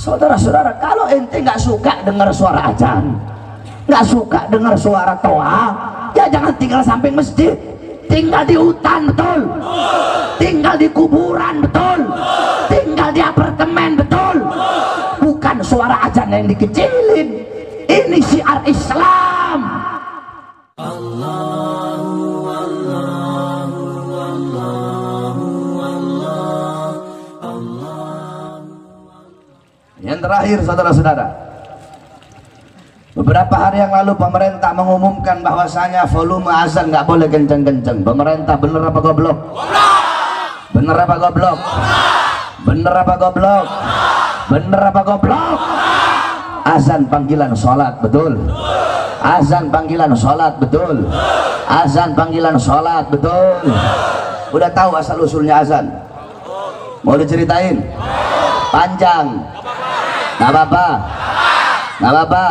Saudara-saudara, kalau ente nggak suka dengar suara azan, nggak suka dengar suara toa, ya jangan tinggal samping masjid, tinggal di hutan, betul, tinggal di kuburan, betul, tinggal di apartemen, betul. Bukan suara azan yang dikecilin. Ini syiar Islam. Yang terakhir, saudara-saudara, beberapa hari yang lalu pemerintah mengumumkan bahwasanya volume azan nggak boleh kenceng-kenceng. Pemerintah bener apa goblok? Bener apa goblok? Bener apa goblok? Bener apa goblok? Azan panggilan sholat, betul. Azan panggilan sholat, betul. Azan panggilan sholat, betul. Udah tahu asal usulnya azan? Mau diceritain? Panjang. Nggak apa-apa, nggak apa-apa.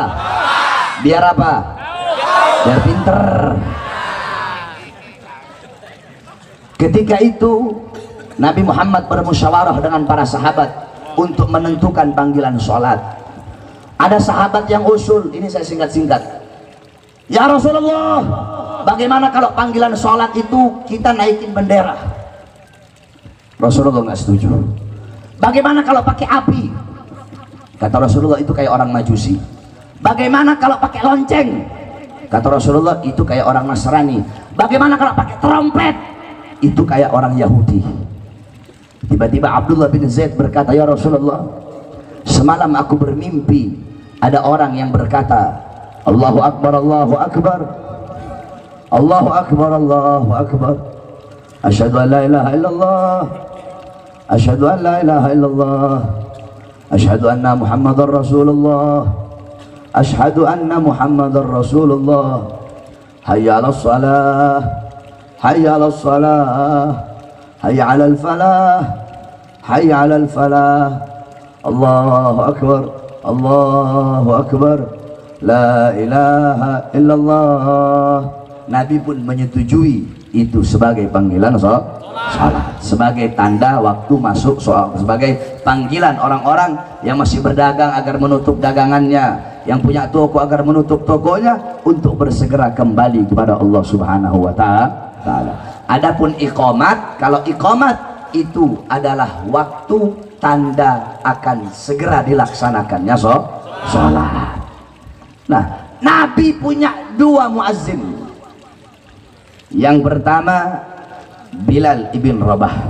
Biar apa? Biar pinter. Ketika itu Nabi Muhammad bermusyawarah dengan para sahabat untuk menentukan panggilan sholat. Ada sahabat yang usul, ini saya singkat-singkat. Ya Rasulullah, bagaimana kalau panggilan sholat itu kita naikin bendera? Rasulullah nggak setuju. Bagaimana kalau pakai api? Kata Rasulullah, itu kayak orang Majusi. Bagaimana kalau pakai lonceng? Kata Rasulullah, itu kayak orang Nasrani. Bagaimana kalau pakai trompet? Itu kayak orang Yahudi. Tiba-tiba Abdullah bin Zaid berkata, ya Rasulullah, semalam aku bermimpi ada orang yang berkata, Allahu Akbar, Allahu Akbar, Allahu Akbar, Allahu Akbar, asyhadu an la ilaha illallah, asyhadu an la ilaha illallah, asyhadu anna Muhammadar Rasulullah, asyhadu anna Muhammadar Rasulullah, hayya 'alas shalah, hayya 'alas shalah, hayya 'alal falah, hayya 'alal falah, Allahu Akbar, Allahu Akbar, la ilaha illallah. Nabi pun menyetujui itu sebagai panggilan salat, sebagai tanda waktu masuk sholat, sebagai panggilan orang-orang yang masih berdagang agar menutup dagangannya, yang punya toko agar menutup tokonya, untuk bersegera kembali kepada Allah Subhanahu wa Ta'ala. Adapun iqamat, kalau iqamat itu adalah waktu tanda akan segera dilaksanakannya sholat. Nah, Nabi punya dua muazzin. Yang pertama Bilal ibn Rabah,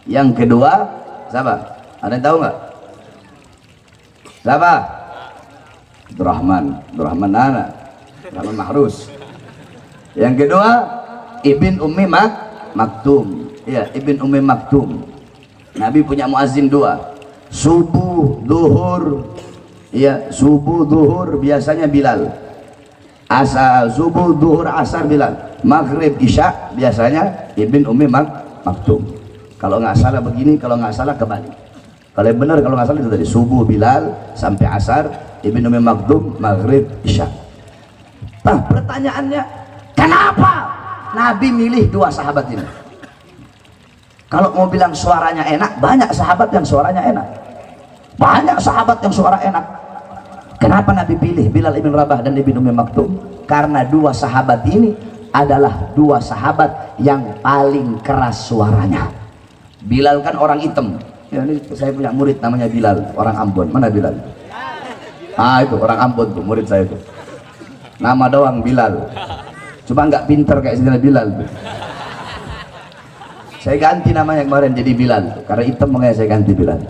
yang kedua siapa? Ada yang tahu nggak? Siapa? Abdurrahman Mahrus. Yang kedua Ibn Ummi Maktum. Ya, Ibn Ummi Maktum. Nabi punya muazzin dua, subuh, duhur. Ya, subuh, duhur biasanya Bilal. Asar, subuh, duhur, asar Bilal. Maghrib, isya biasanya Ibn Ummi Maktum. Kalau nggak salah begini, kalau nggak salah kebalik. Kalau yang benar, kalau nggak salah itu tadi subuh Bilal sampai asar, Ibn Ummi Maktum, maghrib, isya. Nah, pertanyaannya, kenapa Nabi milih dua sahabat ini? Kalau mau bilang suaranya enak, banyak sahabat yang suaranya enak. Banyak sahabat yang suara enak. Kenapa Nabi pilih Bilal ibn Rabah dan Ibn Ummi Maktum? Karena dua sahabat ini adalah dua sahabat yang paling keras suaranya. Bilal kan orang hitam. Ya, ini saya punya murid namanya Bilal, orang Ambon. Mana Bilal? Ah, itu orang Ambon tuh, murid saya tuh. Nama doang Bilal. Cuma nggak pinter kayak sebenarnya Bilal tuh. Saya ganti namanya kemarin jadi Bilal tuh. Karena hitam makanya saya ganti Bilal.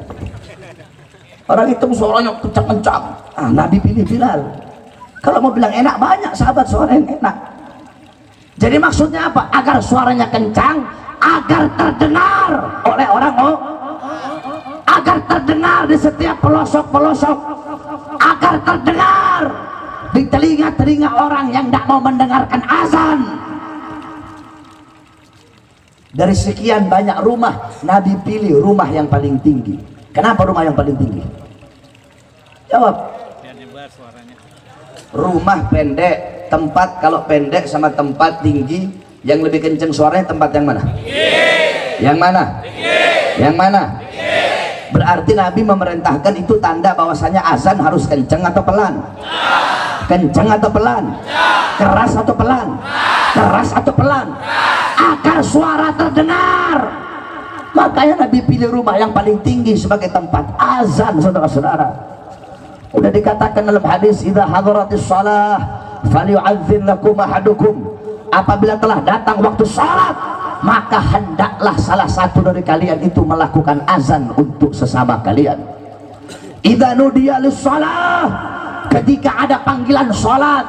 Orang hitam suaranya kencang-kencang. Ah, Nabi pilih Bilal. Kalau mau bilang enak, banyak sahabat suara yang enak. Jadi maksudnya apa? Agar suaranya kencang, agar terdengar oleh orang, agar terdengar di setiap pelosok-pelosok, agar terdengar di telinga-telinga orang yang tidak mau mendengarkan azan. Dari sekian banyak rumah, Nabi pilih rumah yang paling tinggi. Kenapa rumah yang paling tinggi? Jawab. Rumah pendek, tempat kalau pendek sama tempat tinggi, yang lebih kenceng suaranya tempat yang mana? Yang mana? Yang mana? Berarti Nabi memerintahkan itu tanda bahwasanya azan harus kenceng atau pelan? Kenceng atau pelan? Keras atau pelan? Keras atau pelan? Agar suara terdengar. Makanya Nabi pilih rumah yang paling tinggi sebagai tempat azan, saudara-saudara. Udah dikatakan dalam hadis, idza hadaratis shalah falyu'adzin lakum ahadukum. Apabila telah datang waktu salat, maka hendaklah salah satu dari kalian itu melakukan azan untuk sesama kalian. Idza nudiya lis-shalah, ketika ada panggilan salat,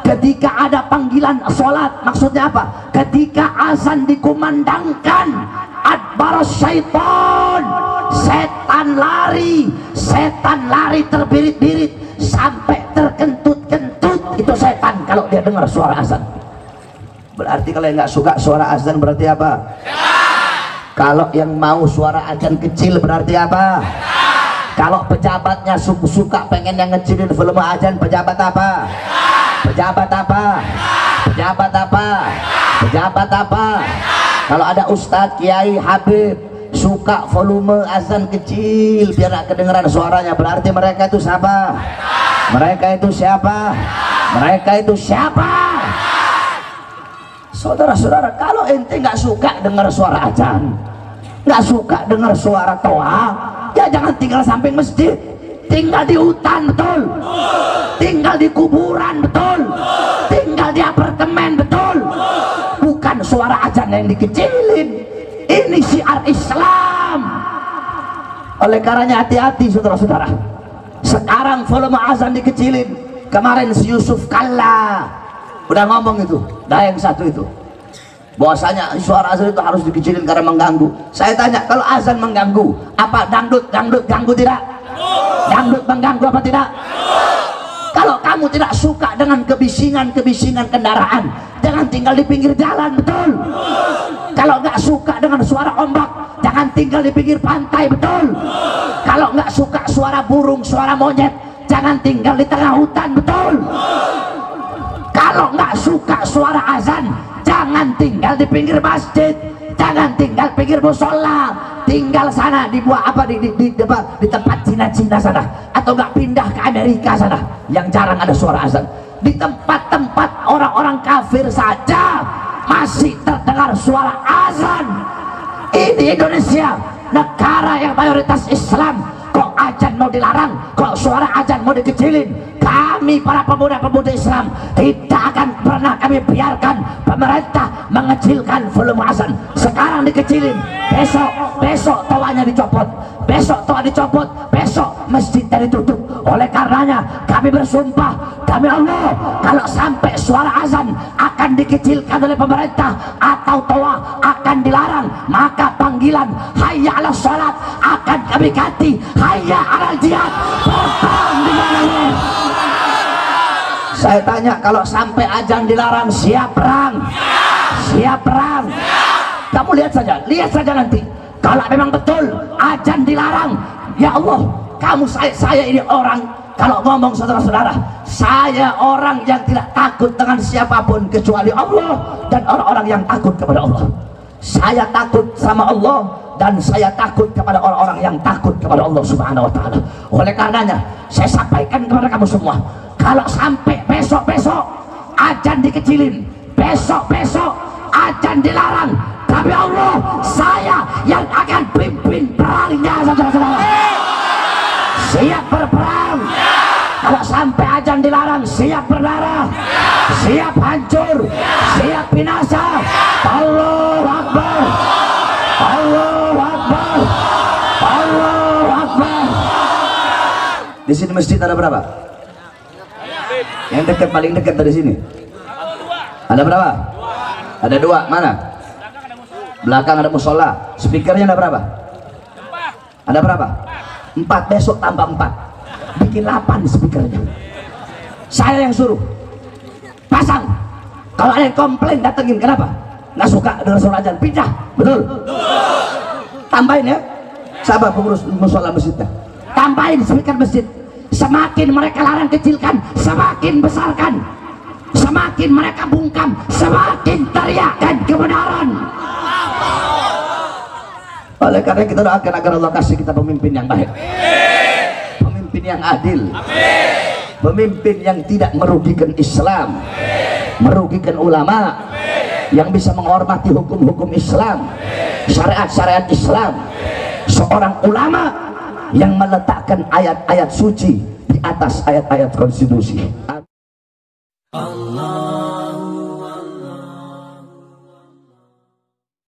ketika ada panggilan salat, maksudnya apa? Ketika azan dikumandangkan, adbaras syaitan, setan lari terbirit-birit sampai terkentut-kentut. Itu setan kalau dia dengar suara azan. Berarti kalau yang nggak suka suara azan berarti apa? Kalau yang mau suara azan kecil berarti apa? Kalau pejabatnya suka pengen yang ngecilin volume azan, pejabat apa? Pejabat apa? Pejabat apa? Pejabat apa? Kalau ada ustadz, kiai, habib suka volume azan kecil biar gak kedengeran suaranya, berarti mereka itu siapa? Mereka itu siapa? Mereka itu siapa? Saudara-saudara, kalau ente nggak suka dengar suara azan, nggak suka dengar suara toa, ya jangan tinggal samping masjid, tinggal di hutan, betul? Tinggal di kuburan, betul? Tinggal di apartemen, betul? Bukan suara azan yang dikecilin. Ini syiar Islam. Oleh karenanya hati-hati, saudara-saudara. Sekarang volume azan dikecilin. Kemarin si Yusuf Kalla udah ngomong itu, yang satu itu, bahwasanya suara azan itu harus dikecilin karena mengganggu. Saya tanya, kalau azan mengganggu, apa dangdut ganggu tidak? Dangdut mengganggu apa tidak? Kalau kamu tidak suka dengan kebisingan kendaraan, jangan tinggal di pinggir jalan, betul? Kalau nggak suka dengan suara ombak, jangan tinggal di pinggir pantai, betul? Kalau nggak suka suara burung, suara monyet, jangan tinggal di tengah hutan, betul? Kalau nggak suka suara azan, jangan tinggal di pinggir masjid, jangan tinggal pinggir musola, tinggal sana di buah apa di tempat Cina-Cina sana, atau nggak pindah ke Amerika sana yang jarang ada suara azan. Di tempat-tempat orang-orang kafir saja masih terdengar suara azan. Ini Indonesia, negara yang mayoritas Islam, kok azan mau dilarang, kok suara azan mau dikecilin? Kami para pemuda-pemuda Islam tidak akan pernah kami biarkan pemerintah mengecilkan volume azan. Sekarang dikecilin, besok toanya dicopot, besok toa dicopot, besok masjidnya ditutup. Oleh karenanya kami bersumpah demi Allah, kalau sampai suara azan akan dikecilkan oleh pemerintah atau toa akan dilarang, maka panggilan hayya 'alas shalat akan kami ganti hayya 'alal jihad. Berperang di mana? Saya tanya, kalau sampai azan dilarang, siap perang? Siap perang? Kamu lihat saja nanti. Kalau memang betul azan dilarang, ya Allah, saya ini orang, kalau ngomong saudara-saudara, saya orang yang tidak takut dengan siapapun kecuali Allah dan orang-orang yang takut kepada Allah. Saya takut sama Allah dan saya takut kepada orang-orang yang takut kepada Allah Subhanahu wa Ta'ala. Oleh karenanya saya sampaikan kepada kamu semua, kalau sampai besok-besok azan dikecilin, besok-besok azan dilarang, tapi Allah, saya yang akan pimpin perangnya, saudara-saudara. Siap berperang. Kalau sampai azan dilarang, siap berdarah, siap hancur, siap binasa. Allahu Akbar, Allahu Akbar, Allahu Akbar. Di sini masjid ada berapa? Yang dekat, paling dekat dari sini ada berapa? Ada dua. Mana? Belakang ada musola. Speakernya ada berapa? Ada berapa? 4. Besok tambah 4, bikin 8 speakernya. Saya yang suruh pasang. Kalau ada yang komplain, datengin. Kenapa? Nggak suka dengar suara azan, pindah. Betul? Tambahin ya, sabar pengurus musola masjidnya, tambahin speaker masjid. Semakin mereka larang kecilkan, semakin besarkan. Semakin mereka bungkam, semakin teriakkan kebenaran. Oleh karena kita doakan agar Allah kasih kita pemimpin yang baik, pemimpin yang adil, pemimpin yang tidak merugikan Islam, merugikan ulama, yang bisa menghormati hukum-hukum Islam, syariat-syariat Islam. Seorang ulama yang meletakkan ayat-ayat suci di atas ayat-ayat konstitusi.